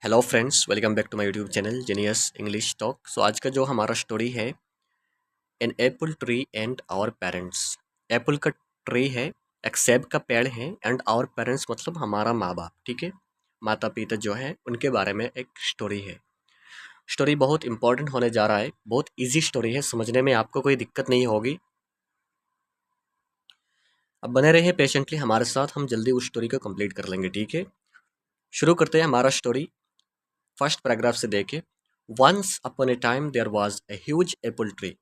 Hello friends, welcome back to my YouTube channel genius English talk. So आज का जो हमारा स्टोरी है, an apple tree and our parents. Apple का tree है, एक सेब का पेड़ है, एंड आवर पेरेंट्स मतलब हमारा माँ बाप। ठीक है, माता पिता जो है उनके बारे में एक स्टोरी है। स्टोरी बहुत इंपॉर्टेंट होने जा रहा है, बहुत इजी स्टोरी है, समझने में आपको कोई दिक्कत नहीं होगी। अब बने रहिए पेशेंटली हमारे साथ, हम जल्दी उस स्टोरी को कंप्लीट कर लेंगे। ठीक है, शुरू करते हैं हमारा स्टोरी। फर्स्ट पैराग्राफ से देखे। Once upon a time there was a huge apple tree.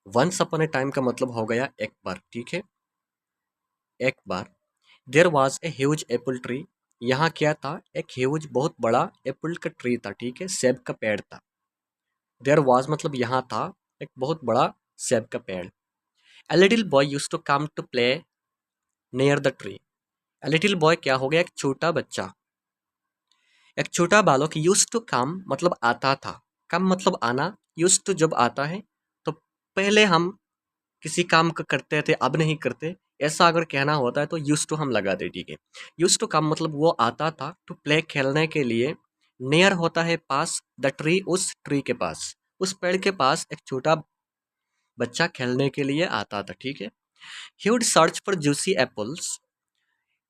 Once upon a time का मतलब हो गया एक बार। ठीक है, एक बार। There was a huge apple tree. यहाँ क्या था? एक ह्यूज बहुत बड़ा एप्पल का ट्री था। ठीक है, सेब का पेड़ था। देयर वाज मतलब यहाँ था एक बहुत बड़ा सेब का पेड़। A little boy used to come to play near the tree. A little boy क्या हो गया? एक छोटा बच्चा, एक छोटा बालक। यूज्ड टू कम मतलब आता था, कम मतलब आना। यूज्ड टू जब आता है तो पहले हम किसी काम को करते थे, अब नहीं करते। ऐसा अगर कहना होता है तो यूज टू हम लगाते। ठीक है, यूज टू कम मतलब वो आता था, टू प्ले खेलने के लिए। नियर होता है पास, द ट्री उस ट्री के पास, उस पेड़ के पास एक छोटा बच्चा खेलने के लिए आता था। ठीक है, he would search for juicy apples.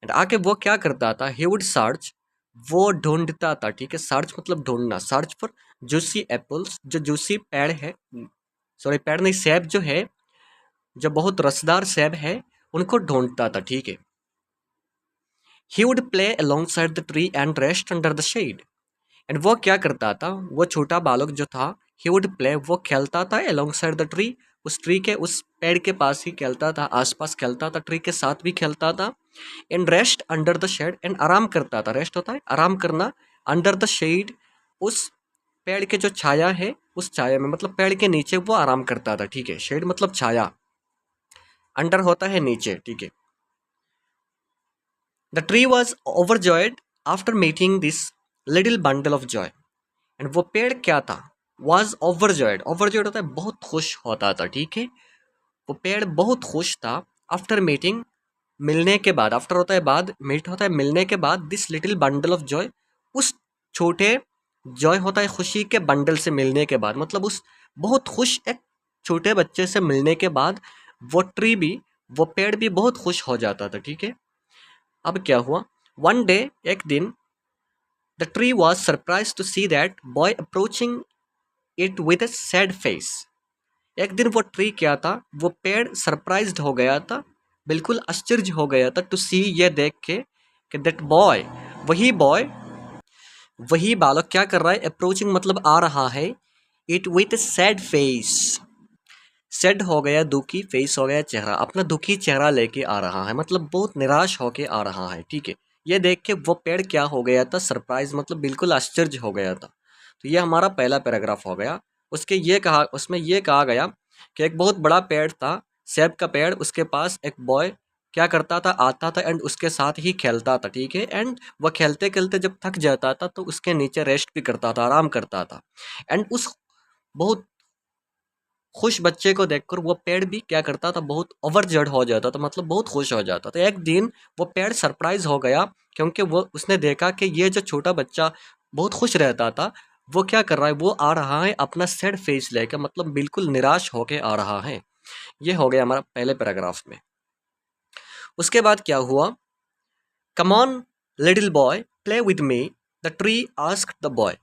And आके वो क्या करता था? ही वुड सर्च, वो ढूंढता था। ठीक है, सर्च मतलब ढूंढना। सर्च फॉर जूसी एप्पल्स, जो जूसी पेड़ है, सॉरी पेड़ नहीं, सेब जो है, जो बहुत रसदार सेब है, उनको ढूंढता था। ठीक है, he would play alongside the tree and rest under the shade. And वो क्या करता था? वो छोटा बालक जो था, ही वुड प्ले वो खेलता था अलोंगसाइड द ट्री, उस ट्री के उस पेड़ के पास ही खेलता था, आसपास खेलता था, ट्री के साथ भी खेलता था। And rest under the shade, and आराम करता था। रेस्ट होता है आराम करना, अंडर द शेड उस पेड़ के जो छाया है, उस छाया में मतलब पेड़ के नीचे वो आराम करता था। ठीक है, शेड मतलब छाया, अंडर होता है नीचे। ठीक है, the tree was overjoyed after meeting this little bundle of Joy. And वो पेड़ क्या था? वॉज ओवरजॉयड, ओवरजॉयड होता है बहुत खुश होता था। ठीक है, वो पेड़ बहुत खुश था। आफ्टर मीटिंग मिलने के बाद, आफ्टर होता है बाद, मीट होता है मिलने के बाद, this little bundle of Joy उस छोटे, जॉय होता है खुशी के, बंडल से मिलने के बाद मतलब उस बहुत खुश एक छोटे बच्चे से मिलने के बाद वो ट्री भी, वो पेड़ भी बहुत खुश हो जाता था। ठीक है, अब क्या हुआ? वन डे, एक दिन, the tree was surprise to see that boy approaching it with a sad face. एक दिन वो ट्री क्या था? वो पेड़ सरप्राइज्ड हो गया था, बिल्कुल आश्चर्य हो गया था, टू सी ये देख के कि दैट बॉय, वही बॉय, वही बालक क्या कर रहा है? अप्रोचिंग मतलब आ रहा है, it with A sad face. Sad हो गया दुखी, फेस हो गया चेहरा, अपना दुखी चेहरा लेके आ रहा है, मतलब बहुत निराश होके आ रहा है। ठीक है, ये देख के वो पेड़ क्या हो गया था? सरप्राइज मतलब बिल्कुल आश्चर्य हो गया था। तो ये हमारा पहला पैराग्राफ हो गया। उसके ये कहा, उसमें ये कहा गया कि एक बहुत बड़ा पेड़ था, सेब का पेड़, उसके पास एक बॉय क्या करता था? आता था एंड उसके साथ ही खेलता था। ठीक है, एंड वह खेलते खेलते जब थक जाता था तो उसके नीचे रेस्ट भी करता था, आराम करता था। एंड उस बहुत खुश बच्चे को देखकर वो पेड़ भी क्या करता था? बहुत ओवरजर्ड हो जाता था, मतलब बहुत खुश हो जाता था। एक दिन वो पेड़ सरप्राइज हो गया, क्योंकि वो उसने देखा कि ये जो छोटा बच्चा बहुत खुश रहता था, वो क्या कर रहा है? वो आ रहा है अपना सैड फेस लेकर, मतलब बिल्कुल निराश होके आ रहा है। ये हो गया हमारा पहले पैराग्राफ में। उसके बाद क्या हुआ? Come on little boy play with me, the tree asked the boy.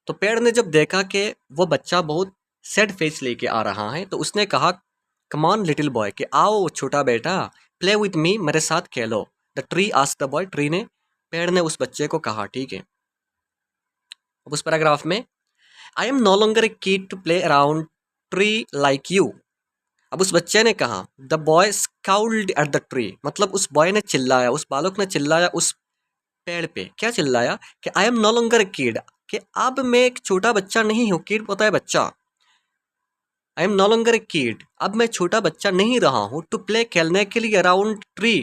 तो पेड़ ने जब देखा कि वो बच्चा बहुत सैड फेस लेके आ रहा है, तो उसने कहा, कम ऑन लिटिल बॉय, कि आओ छोटा बेटा, प्ले विथ मी, मेरे साथ खेलो। The tree asked the boy, tree ने, पेड़ ने उस बच्चे को कहा। ठीक है, अब उस पैराग्राफ में, I am no longer a kid to play around tree like you. अब उस बच्चे ने कहा, the boy scowled at the tree, मतलब उस बॉय ने चिल्लाया, उस बालक ने चिल्लाया उस पेड़ पे। क्या चिल्लाया? कि I am no longer a kid, कि अब मैं एक छोटा बच्चा नहीं हूँ। किड होता है बच्चा। I am no longer a kid, अब मैं छोटा बच्चा नहीं रहा हूँ। टू प्ले खेलने के लिए, अराउंड ट्री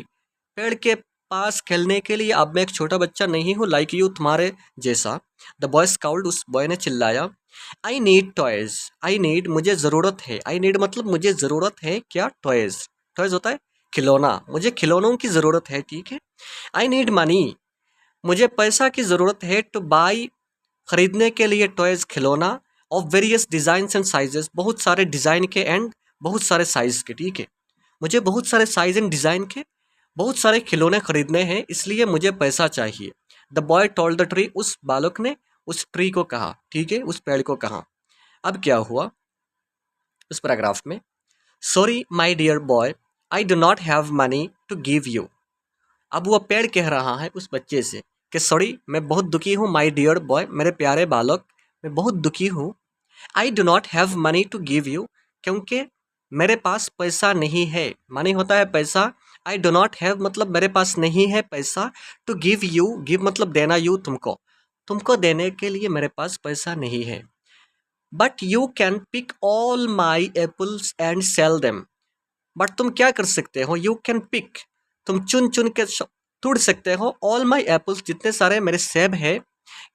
पेड़ के पास खेलने के लिए अब मैं एक छोटा बच्चा नहीं हूँ, लाइक यू तुम्हारे जैसा। द बॉय स्काउल्ड, उस बॉय ने चिल्लाया, I need toys, I need मुझे ज़रूरत है, आई नीड मतलब मुझे ज़रूरत है क्या? टॉयज, टॉयज होता है खिलौना, मुझे खिलौनों की ज़रूरत है। ठीक है, आई नीड मनी, मुझे पैसा की ज़रूरत है, टू बाई खरीदने के लिए टॉयज खिलौना of various designs and sizes, बहुत सारे डिजाइन के एंड बहुत सारे साइज के, ठीक है। मुझे बहुत सारे साइज एंड डिजाइन के बहुत सारे खिलौने खरीदने हैं, इसलिए मुझे पैसा चाहिए। The boy told the tree, उस बालक ने उस ट्री को कहा, ठीक है, उस पेड़ को कहा। अब क्या हुआ उस पैराग्राफ में, sorry my dear boy, I do not have money to give you. अब वो पेड़ कह रहा है उस बच्चे से कि सॉरी, मैं बहुत दुखी हूँ, माई डियर बॉय, मेरे प्यारे बालक, मैं बहुत दुखी हूँ। I do not have money to give you, क्योंकि मेरे पास पैसा नहीं है। मनी होता है पैसा, आई डो नॉट हैव मतलब मेरे पास नहीं है पैसा, टू गिव यू, गिव मतलब देना, यू तुमको, तुमको देने के लिए मेरे पास पैसा नहीं है। But you can pick all my apples and sell them, but तुम क्या कर सकते हो, यू कैन पिक, तुम चुन चुन के तोड़ सकते हो, ऑल माई एप्पल्स, जितने सारे मेरे सेब है,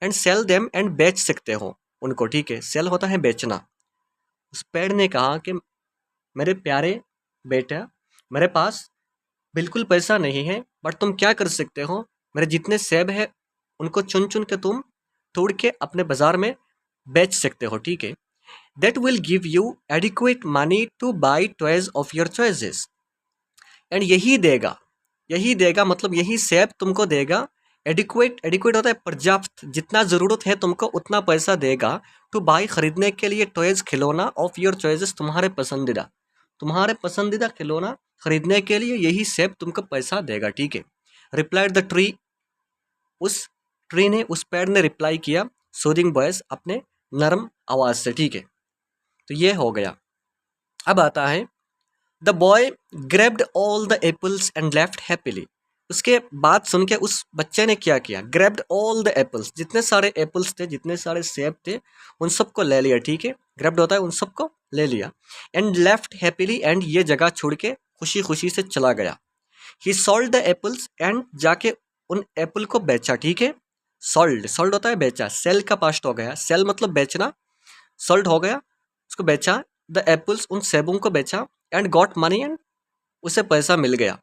एंड सेल देम, एंड बेच सकते हो उनको, ठीक है। सेल होता है बेचना। उस पेड़ ने कहा कि मेरे प्यारे बेटा, मेरे पास बिल्कुल पैसा नहीं है, बट तुम क्या कर सकते हो, मेरे जितने सेब है उनको चुन चुन के तुम तोड़ के अपने बाजार में बेच सकते हो, ठीक है। That will give you adequate money two by toys of your choices, and यही देगा मतलब यही सेब तुमको देगा, एडिक्वेट, एडिक्वेट होता है पर्याप्त, जितना ज़रूरत है तुमको उतना पैसा देगा, टू बाई खरीदने के लिए, टॉयज खिलौना, ऑफ योर चॉइसेस तुम्हारे पसंदीदा खिलौना खरीदने के लिए यही सेब तुमको पैसा देगा, ठीक है। रिप्लाइड द ट्री, उस ट्री ने, उस पेड़ ने रिप्लाई किया, सूदिंग वॉइस, अपने नरम आवाज से, ठीक है। तो ये हो गया। अब आता है the boy grabbed all the apples and left happily, उसके बात सुन के उस बच्चे ने क्या किया, ग्रैब्ड ऑल द एप्पल्स, जितने सारे एप्पल्स थे, जितने सारे सेब थे, उन सबको ले लिया, ठीक है। ग्रैब्ड होता है उन सबको ले लिया, एंड लेफ्ट हैप्पीली, एंड ये जगह छोड़ के खुशी खुशी से चला गया। ही सोल्ड द एप्पल्स, एंड जाके उन एप्पल को बेचा, ठीक है। सोल्ड, सोल्ड होता है बेचा, सेल का पास्ट हो गया, सेल मतलब बेचना, सोल्ड हो गया, उसको बेचा। द एप्पल्स, उन सेबों को बेचा, एंड गॉट मनी, एंड उसे पैसा मिल गया।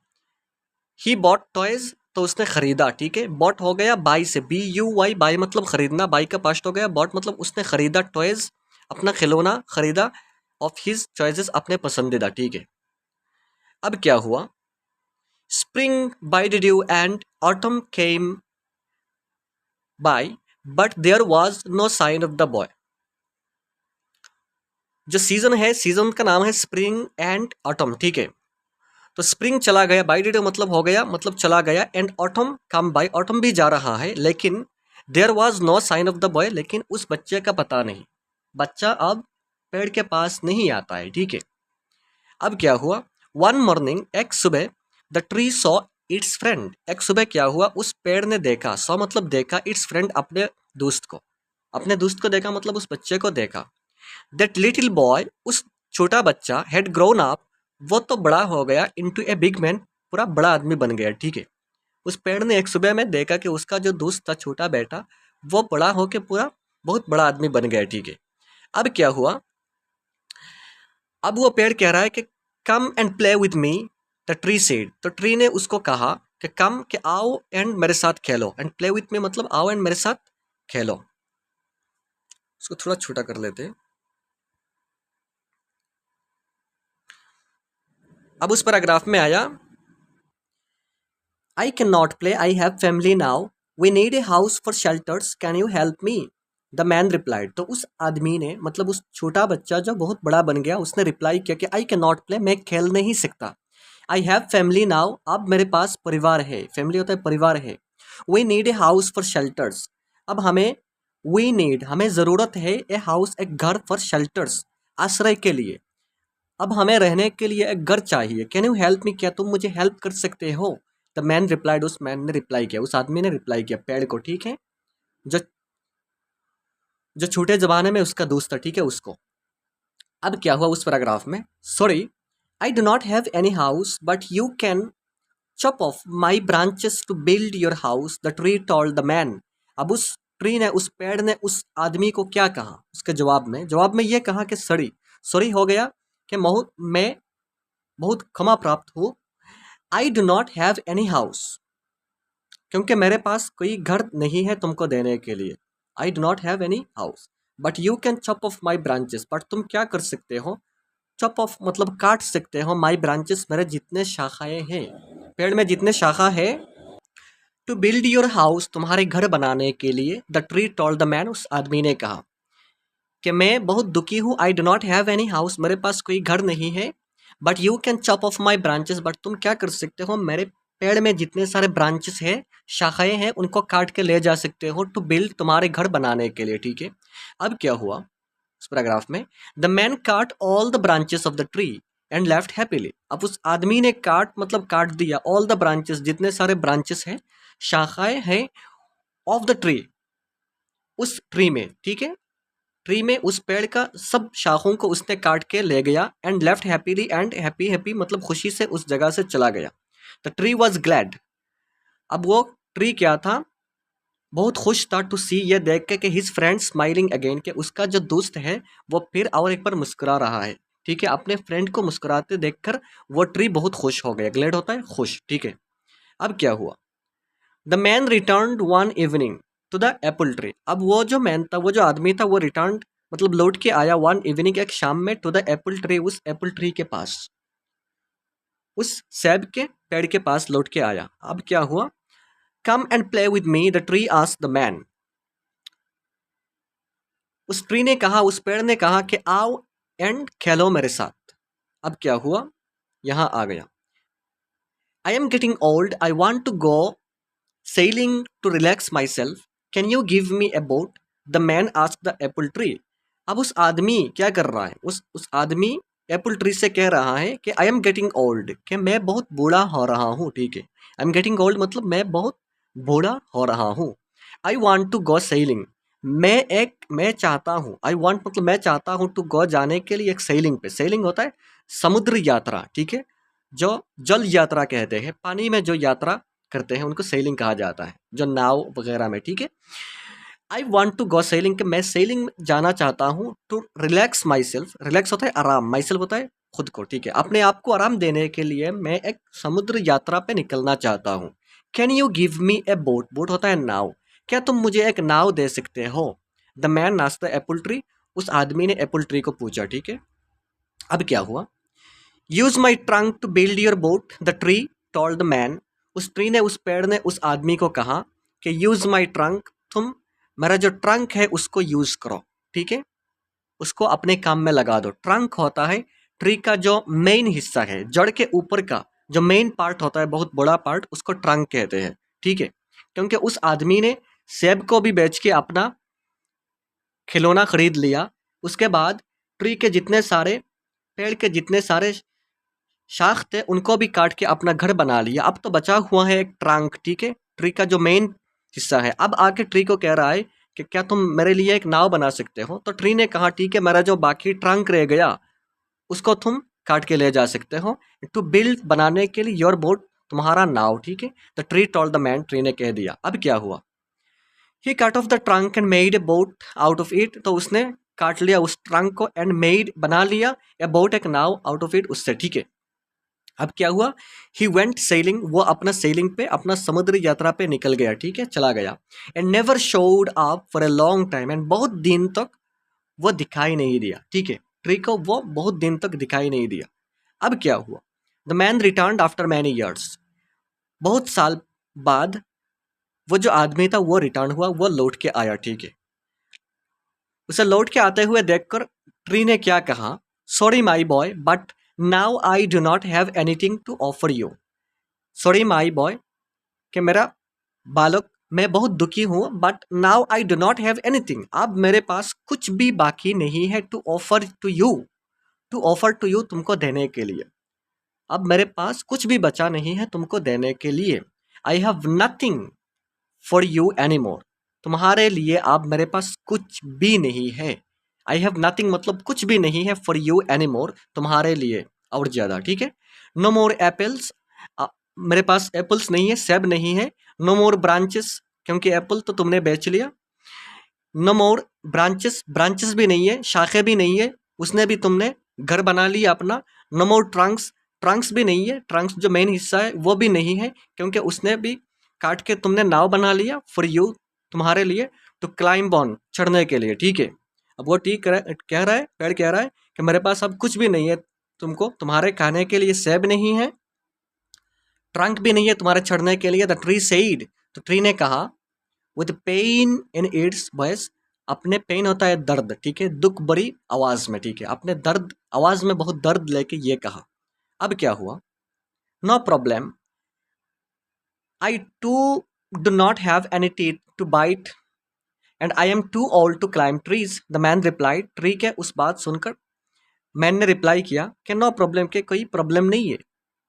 ही बॉट टॉयज, तो उसने खरीदा, ठीक है। बॉट हो गया बाई से, बी यू वाई, बाई मतलब खरीदना, बाई का पास्ट हो गया। बॉट मतलब उसने खरीदा, टॉयज अपना खिलौना खरीदा, ऑफ हिज चॉइसेस, अपने पसंदीदा, ठीक है। अब क्या हुआ, spring bided you and autumn came by, but there was no sign of the boy. जो सीजन है, सीजन का नाम है स्प्रिंग एंड ऑटम, ठीक है। तो स्प्रिंग चला गया, बाई डेड मतलब हो गया, मतलब चला गया, and autumn come by, autumn भी जा रहा है, लेकिन there was no sign of the boy, लेकिन उस बच्चे का पता नहीं, बच्चा अब पेड़ के पास नहीं आता है, ठीक है। अब क्या हुआ, वन मॉर्निंग, एक सुबह, the tree saw it's friend, एक सुबह क्या हुआ, उस पेड़ ने देखा, सॉ मतलब देखा, इट्स फ्रेंड अपने दोस्त को, अपने दोस्त को देखा मतलब उस बच्चे को देखा। दैट लिटिल बॉय, उस छोटा बच्चा, हैड ग्रोन अप, वो तो बड़ा हो गया, इनटू ए बिग मैन, पूरा बड़ा आदमी बन गया, ठीक है। उस पेड़ ने एक सुबह में देखा कि उसका जो दोस्त था, छोटा बेटा, वो बड़ा होके पूरा बहुत बड़ा आदमी बन गया, ठीक है। अब क्या हुआ, अब वो पेड़ कह रहा है कि come and play with me, the tree said, तो ट्री ने उसको कहा कि कम, कि आओ एंड मेरे साथ खेलो, एंड प्ले विद मी मतलब आओ एंड मेरे साथ खेलो। उसको थोड़ा छोटा कर लेते हैं। अब उस पैराग्राफ में आया, I can not play, I have family now, we need a house for shelters, can you help me, the man replied, तो उस आदमी ने मतलब उस छोटा बच्चा जो बहुत बड़ा बन गया, उसने रिप्लाई किया कि आई कैन नॉट प्ले, मैं खेल नहीं सकता। आई हैव फैमिली नाउ, अब मेरे पास परिवार है, फैमिली होता है परिवार है। We need a house for shelters, अब हमें, वी नीड हमें ज़रूरत है, ए हाउस एक घर, फॉर शेल्टर्स आश्रय के लिए, अब हमें रहने के लिए एक घर चाहिए। कैन यू हेल्प मी, क्या तुम मुझे हेल्प कर सकते हो। द मैन रिप्लाइड, उस मैन ने रिप्लाई किया, उस आदमी ने रिप्लाई किया पेड़ को, ठीक है, जो जो छोटे जमाने में उसका दोस्त था, ठीक है, उसको। अब क्या हुआ उस पैराग्राफ में, sorry I do not have any house, but you can chop off my branches to build your house, the tree told the man. अब उस ट्री ने, उस पेड़ ने उस आदमी को क्या कहा, उसके जवाब में ये कहा कि सॉरी, सॉरी हो गया कि मैं बहुत क्षमा प्राप्त हूँ, I do not have any house, क्योंकि मेरे पास कोई घर नहीं है तुमको देने के लिए। आई do not have any house, but you can chop off my branches, but तुम क्या कर सकते हो, चॉप ऑफ मतलब काट सकते हो, माई ब्रांचेस मेरे जितने शाखाएं हैं, पेड़ में जितने शाखा है, टू बिल्ड योर हाउस तुम्हारे घर बनाने के लिए, the tree told the man, उस आदमी ने कहा कि मैं बहुत दुखी हूँ, I do not have any house, मेरे पास कोई घर नहीं है, but you can chop off my branches, but तुम क्या कर सकते हो, मेरे पेड़ में जितने सारे ब्रांचेस हैं, शाखाएं हैं, उनको काट के ले जा सकते हो, टू बिल्ड तुम्हारे घर बनाने के लिए, ठीक है। अब क्या हुआ उस पैराग्राफ में, द मैन काट all the branches of the tree and left happily, अब उस आदमी ने काट मतलब काट दिया, ऑल द ब्रांचेस जितने सारे ब्रांचेस हैं, शाखाएं हैं, ऑफ द ट्री, उस ट्री में, ठीक है, ट्री में उस पेड़ का सब शाखों को उसने काट के ले गया, and left happily, and happy happy मतलब खुशी से उस जगह से चला गया। द ट्री वॉज ग्लैड, अब वो ट्री क्या था, बहुत खुश था, टू सी, ये देख के कि हिज फ्रेंड स्माइलिंग अगेन, के उसका जो दोस्त है वो फिर और एक बार मुस्कुरा रहा है, ठीक है, अपने फ्रेंड को मुस्कुराते देखकर वो ट्री बहुत खुश हो गया, ग्लैड होता है खुश, ठीक है। अब क्या हुआ, the man return one evening to the apple tree, अब वो जो मैन था, वो जो आदमी था, वो रिटर्न मतलब लौट के आया, वन इवनिंग एक शाम में, टू द एप्पल ट्री, उस एप्पल ट्री के पास, उस सेब के पेड़ के पास लौट के आया। अब क्या हुआ, come and play with me, the tree asked the man, उस ट्री ने कहा, उस पेड़ ने कहा कि आओ एंड खेलो मेरे साथ। अब क्या हुआ, यहां आ गया, I am getting old, I want to go sailing to relax myself, can you give me a boat, the man asked the apple tree, अब उस आदमी क्या कर रहा है, उस आदमी एप्पल ट्री से कह रहा है कि आई एम गेटिंग ओल्ड, कि मैं बहुत बूढ़ा हो रहा हूँ, ठीक है, आई एम गेटिंग ओल्ड मतलब मैं बहुत बूढ़ा हो रहा हूँ, I want to go sailing, मैं चाहता हूँ, आई वॉन्ट मतलब मैं चाहता हूँ, टू गो जाने के लिए एक सेलिंग पे, सेलिंग होता है समुद्र यात्रा, ठीक है, जो जल यात्रा कहते हैं, पानी में जो यात्रा करते हैं उनको सेलिंग कहा जाता है, जो नाव वगैरह में, ठीक है। I want to go sailing, मैं सेलिंग जाना चाहता हूँ, to relax myself, relax होता है आराम, माई सेल्फ होता है खुद को, ठीक है, अपने आप को आराम देने के लिए मैं एक समुद्र यात्रा पे निकलना चाहता हूँ। Can you give me A boat, boat होता है नाव, क्या तुम मुझे एक नाव दे सकते हो, the man asked the apple tree, उस आदमी ने एप्पल ट्री को पूछा, ठीक है। अब क्या हुआ, use my trunk to build your boat, the tree told the man, उस ट्री ने, उस पेड़ ने उस आदमी को कहा कि यूज माई ट्रंक, तुम मेरा जो ट्रंक है उसको यूज करो, ठीक है, उसको अपने काम में लगा दो। ट्रंक होता है ट्री का जो मेन हिस्सा है, जड़ के ऊपर का जो मेन पार्ट होता है, बहुत बड़ा पार्ट, उसको ट्रंक कहते हैं, ठीक है, क्योंकि उस आदमी ने सेब को भी बेच के अपना खिलौना खरीद लिया, उसके बाद ट्री के जितने सारे, पेड़ के जितने सारे शाख थे उनको भी काट के अपना घर बना लिया, अब तो बचा हुआ है एक ट्रंक, ठीक है, ट्री का जो मेन हिस्सा है। अब आके ट्री को कह रहा है कि क्या तुम मेरे लिए एक नाव बना सकते हो, तो ट्री ने कहा ठीक है, मेरा जो बाकी ट्रंक रह गया उसको तुम काट के ले जा सकते हो, टू बिल्ड बनाने के लिए योर बोट, तुम्हारा नाव, ठीक है। The tree told the man, tree ने कह दिया। अब क्या हुआ, he cut off the trunk and made a boat out of it, तो उसने काट लिया उस ट्रंक को, एंड मेड बना लिया ए बोट, एक नाव, आउट ऑफ इट, उससे, ठीक है। अब क्या हुआ, ही वेंट सेलिंग, वो अपना सेलिंग पे, अपना समुद्र यात्रा पे निकल गया, ठीक है, चला गया, and never showed up for a long time, and बहुत दिन तक वो दिखाई नहीं दिया, ठीक है, ट्री को वो बहुत दिन तक दिखाई नहीं दिया। अब क्या हुआ, the man return after many years, बहुत साल बाद वो जो आदमी था वो रिटर्न हुआ, वो लौट के आया, ठीक है, उसे लौट के आते हुए देखकर ट्री ने क्या कहा, sorry my boy, but now I do not have anything to offer you, sorry my boy, कि मेरा बालक, मैं बहुत दुखी हूँ, but now I do not have anything, अब मेरे पास कुछ भी बाकी नहीं है, to offer to you, to offer to you, तुमको देने के लिए, अब मेरे पास कुछ भी बचा नहीं है तुमको देने के लिए। I have nothing for you any more, तुम्हारे लिए अब मेरे पास कुछ भी नहीं है, आई हैव नथिंग मतलब कुछ भी नहीं है, फॉर यू एनी मोर, तुम्हारे लिए और ज़्यादा, ठीक है। नो मोर एप्पल्स, मेरे पास एप्पल्स नहीं है, सेब नहीं है। नो मोर ब्रांचेस, क्योंकि एप्पल तो तुमने बेच लिया। नो मोर ब्रांचेस, ब्रांचेस भी नहीं है, शाखे भी नहीं है, उसने भी तुमने घर बना लिया अपना। नो मोर ट्रंक्स, ट्रंक्स भी नहीं है, ट्रंक्स जो मेन हिस्सा है वो भी नहीं है, क्योंकि उसने भी काट के तुमने नाव बना लिया, फॉर यू, तुम्हारे लिए। टू क्लाइंब ऑन, चढ़ने के लिए, ठीक है। अब वो ठीक कह रहा है, पेड़ कह रहा है कि मेरे पास अब कुछ भी नहीं है, तुमको तुम्हारे खाने के लिए सेब नहीं है, ट्रंक भी नहीं है तुम्हारे चढ़ने के लिए। द ट्री सेड, तो ट्री ने कहा, with pain in its voice, अपने पेन होता है दर्द, ठीक है, दुख बड़ी आवाज में, ठीक है, अपने दर्द आवाज में बहुत दर्द लेके ये कहा। अब क्या हुआ, no problem, I too do not have any teeth to bite and I am too old to climb trees. The man replied, tree के उस बात सुनकर मैन ने रिप्लाई किया कि नो प्रॉब्लम, के कोई प्रॉब्लम नहीं है,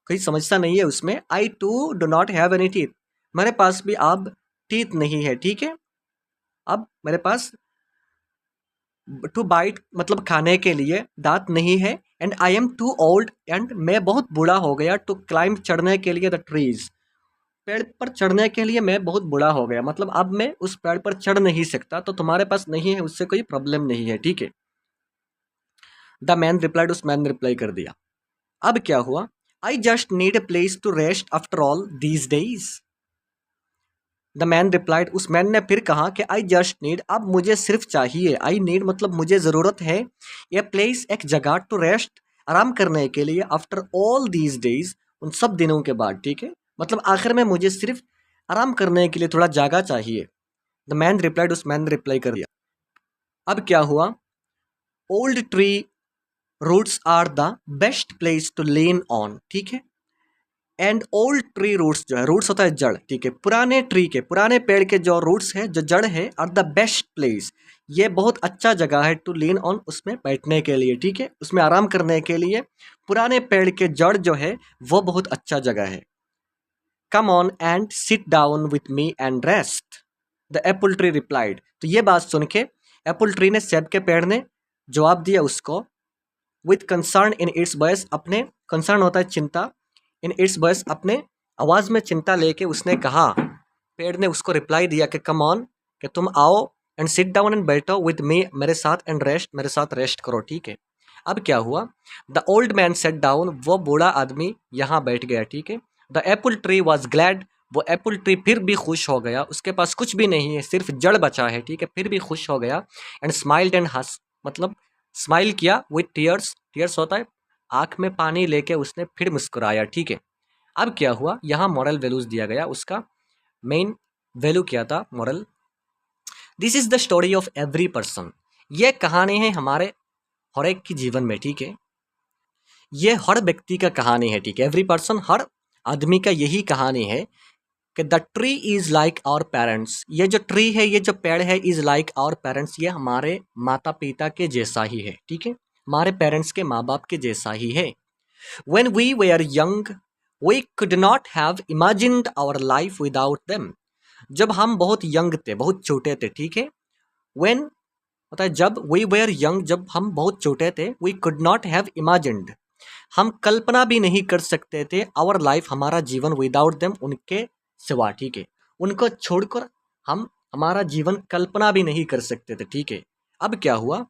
कोई समस्या नहीं है उसमें। I too do not have any teeth, मेरे पास भी अब टीथ नहीं है, ठीक है, अब मेरे पास टू बाइट मतलब खाने के लिए दांत नहीं है। And I am too old, and मैं बहुत बूढ़ा हो गया, टू क्लाइंब चढ़ने के लिए द ट्रीज, पेड़ पर चढ़ने के लिए मैं बहुत बूढ़ा हो गया, मतलब अब मैं उस पेड़ पर चढ़ नहीं सकता, तो तुम्हारे पास नहीं है उससे कोई प्रॉब्लम नहीं है, ठीक है। द मैन रिप्लाइड, उस मैन ने रिप्लाई कर दिया। अब क्या हुआ, I just need a place to rest after all these days. The man replied, उस मैन ने फिर कहा कि आई जस्ट नीड, अब मुझे सिर्फ चाहिए, आई नीड मतलब मुझे ज़रूरत है, ये प्लेस एक जगह, टू रेस्ट आराम करने के लिए, आफ्टर ऑल दीज डेज उन सब दिनों के बाद, ठीक है, मतलब आखिर में मुझे सिर्फ आराम करने के लिए थोड़ा जगह चाहिए। द मैन रिप्लाइड, उस मैन ने रिप्लाई कर दिया। अब क्या हुआ, old tree roots are the best place to lean on, ठीक है, एंड ओल्ड ट्री रूट्स, जो है रूट्स होता है जड़, ठीक है, पुराने ट्री के, पुराने पेड़ के जो रूट्स है, जो जड़ है, आर द बेस्ट प्लेस, ये बहुत अच्छा जगह है, टू लीन ऑन, उसमें बैठने के लिए, ठीक है, उसमें आराम करने के लिए पुराने पेड़ के जड़ जो है वो बहुत अच्छा जगह है। Come on and sit down with me and rest, the apple tree replied, तो ये बात सुन के एप्पल ट्री ने, सेब के पेड़ ने जवाब दिया उसको, with concern in its voice, अपने कंसर्न होता है चिंता, इन इट्स वॉइस अपने आवाज में चिंता लेके उसने कहा, पेड़ ने उसको रिप्लाई दिया कि कम ऑन, कि तुम आओ, एंड सिट डाउन एंड बैठो, विद मी, मेरे साथ, एंड रेस्ट, मेरे साथ रेस्ट करो, ठीक है। अब क्या हुआ, the old man set down, वो बूढ़ा आदमी यहाँ बैठ गया, ठीक है। The apple tree was glad, वो एप्पल ट्री फिर भी खुश हो गया, उसके पास कुछ भी नहीं है, सिर्फ जड़ बचा है, ठीक है, फिर भी खुश हो गया। एंड स्माइल्ड एंड हंस, मतलब स्माइल किया, विथ टीयर्स, टीयर्स होता है आंख में पानी लेके उसने फिर मुस्कुराया, ठीक है। अब क्या हुआ, यहाँ मॉरल वैल्यूज दिया गया, उसका मेन वैल्यू क्या था, moral, this is the story of every person, ये कहानी है हमारे हर एक की जीवन में, ठीक है, ये हर व्यक्ति का कहानी है, ठीक है, एवरी पर्सन, हर आदमी का यही कहानी है कि the tree is like our parents, ये जो ट्री है, ये जो पेड़ है, इज लाइक आवर पेरेंट्स, ये हमारे माता पिता के जैसा ही है, ठीक है, हमारे पेरेंट्स के माँ बाप के जैसा ही है। When we were young, we could not have imagined our life without them. जब हम बहुत यंग थे, बहुत छोटे थे, ठीक है, when होता है जब, we were young, जब हम बहुत छोटे थे, we could not have imagined, हम कल्पना भी नहीं कर सकते थे, our life, हमारा जीवन, without them, उनके सिवा, ठीक है, उनको छोड़कर हम हमारा जीवन कल्पना भी नहीं कर सकते थे, ठीक है। अब क्या हुआ,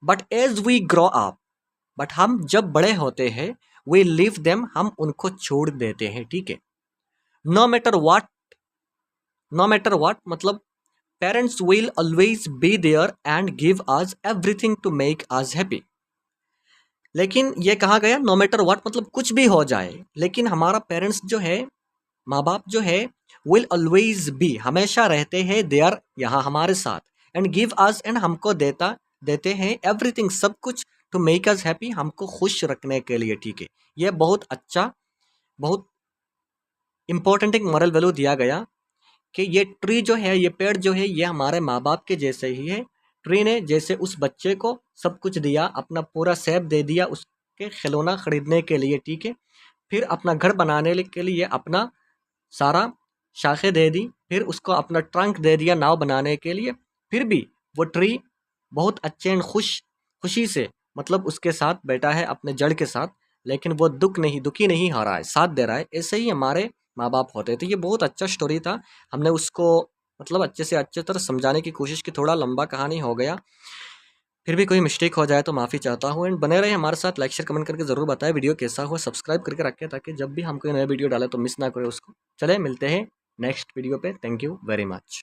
but as we grow up, but हम जब बड़े होते हैं, वी लीव देम, हम उनको छोड़ देते हैं, ठीक है। No matter what, no matter what मतलब parents will always be there and give us everything to make us happy, लेकिन ये कहा गया नो मैटर वाट मतलब कुछ भी हो जाए, लेकिन हमारा पेरेंट्स जो है, माँ बाप जो है, विल ऑलवेज बी, हमेशा रहते हैं, देयर, यहाँ हमारे साथ, एंड गिव अस, एंड हमको देते हैं, एवरीथिंग, सब कुछ, टू मेक अस हैप्पी, हमको खुश रखने के लिए, ठीक है। ये बहुत अच्छा, बहुत इंपॉर्टेंट एक मॉरल वैल्यू दिया गया कि ये ट्री जो है, ये पेड़ जो है, ये हमारे माँ बाप के जैसे ही है। ट्री ने जैसे उस बच्चे को सब कुछ दिया, अपना पूरा सेब दे दिया उसके खिलौना खरीदने के लिए, ठीक है, फिर अपना घर बनाने के लिए अपना सारा शाखें दे दी, फिर उसको अपना ट्रंक दे दिया नाव बनाने के लिए, फिर भी वो ट्री बहुत अच्छे एंड खुशी से मतलब उसके साथ बैठा है अपने जड़ के साथ, लेकिन वो दुखी नहीं हो रहा है, साथ दे रहा है। ऐसे ही हमारे माँ बाप होते हैं। तो ये बहुत अच्छा स्टोरी था, हमने उसको मतलब अच्छे से अच्छे तरह समझाने की कोशिश की, थोड़ा लंबा कहानी हो गया, फिर भी कोई मिस्टेक हो जाए तो माफ़ी चाहता हूँ। एंड बने रहे हमारे साथ, लाइक शेयर कमेंट करके ज़रूर बताएं वीडियो कैसा हुआ, सब्सक्राइब करके रखें ताकि जब भी हम कोई नया वीडियो डालें तो मिस ना करें उसको। चले मिलते हैं नेक्स्ट वीडियो पे, थैंक यू वेरी मच।